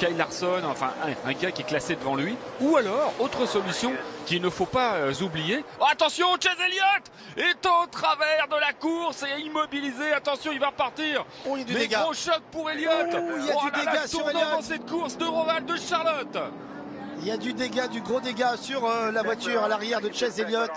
Kyle Larson, enfin un gars qui est classé devant lui. Ou alors, autre solution qu'il ne faut pas oublier. Oh, attention, Chase Elliott est en travers de la course et immobilisé. Attention, il va repartir. Oh, il y a du Mais dégât. gros choc pour Elliott. Oh, il y a du dégât sur Elliott. Dans cette course de Roval de Charlotte. Il y a du dégât, du gros dégât sur la voiture à l'arrière de Chase Elliott.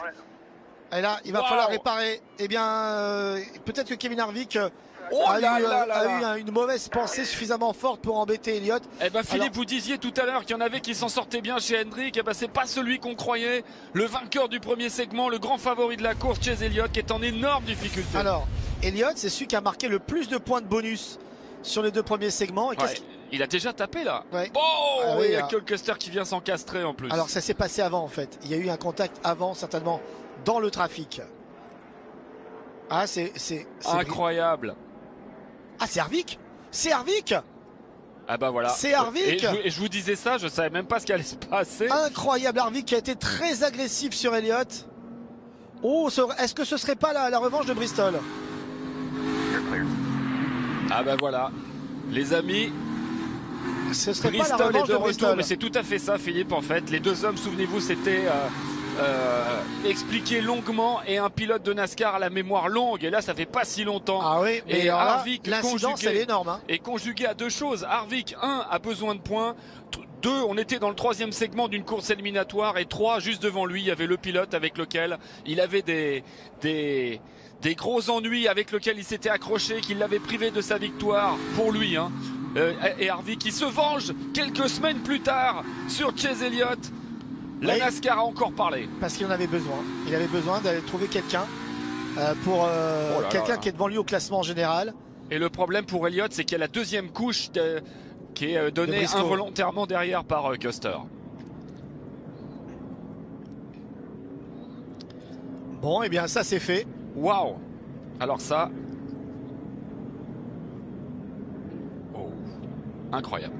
Et là, il va falloir réparer. Eh bien, peut-être que Kevin Harvick a eu une mauvaise pensée suffisamment forte pour embêter Elliott. Eh ben Philippe, vous disiez tout à l'heure qu'il y en avait qui s'en sortaient bien chez Hendrick. Eh ben c'est pas celui qu'on croyait. Le vainqueur du premier segment, le grand favori de la course, Chase Elliott, qui est en énorme difficulté. Alors, Elliott, c'est celui qui a marqué le plus de points de bonus sur les 2 premiers segments. Et il a déjà tapé là. Ouais. Oh, il y a Culcaster qui vient s'encastrer en plus. Alors ça s'est passé avant en fait. Il y a eu un contact avant certainement dans le trafic. Ah c'est incroyable. Ah c'est Harvick. C'est Harvick. Ah bah voilà. C'est Harvick. Et je vous disais ça, je savais même pas ce qui allait se passer. Incroyable, Harvick qui a été très agressif sur Elliott. Oh, est-ce que ce serait pas la revanche de Bristol? Ah bah voilà. Les amis, ce serait Bristol pas la revanche est de de retour, Bristol. mais c'est tout à fait ça, Philippe, en fait. Les deux hommes, souvenez-vous, c'était expliqué longuement et un pilote de NASCAR à la mémoire longue. Et là, ça fait pas si longtemps. Ah oui, mais et Harvick, l'incidence, elle est énorme. Hein. Et conjugué à 2 choses. Harvick, 1, a besoin de points. 2, on était dans le 3e segment d'une course éliminatoire. Et 3, juste devant lui, il y avait le pilote avec lequel il avait des gros ennuis, avec lequel il s'était accroché, qui l'avait privé de sa victoire pour lui. Hein. Et Harvick qui se venge quelques semaines plus tard sur Chase Elliott. La NASCAR a encore parlé. Parce qu'il en avait besoin. Il avait besoin d'aller trouver quelqu'un pour quelqu'un qui est devant lui au classement général. Et le problème pour Elliott, c'est qu'il y a la 2e couche qui est donnée involontairement derrière par Custer. Bon, et bien ça c'est fait. Waouh! Alors ça... Oh, incroyable.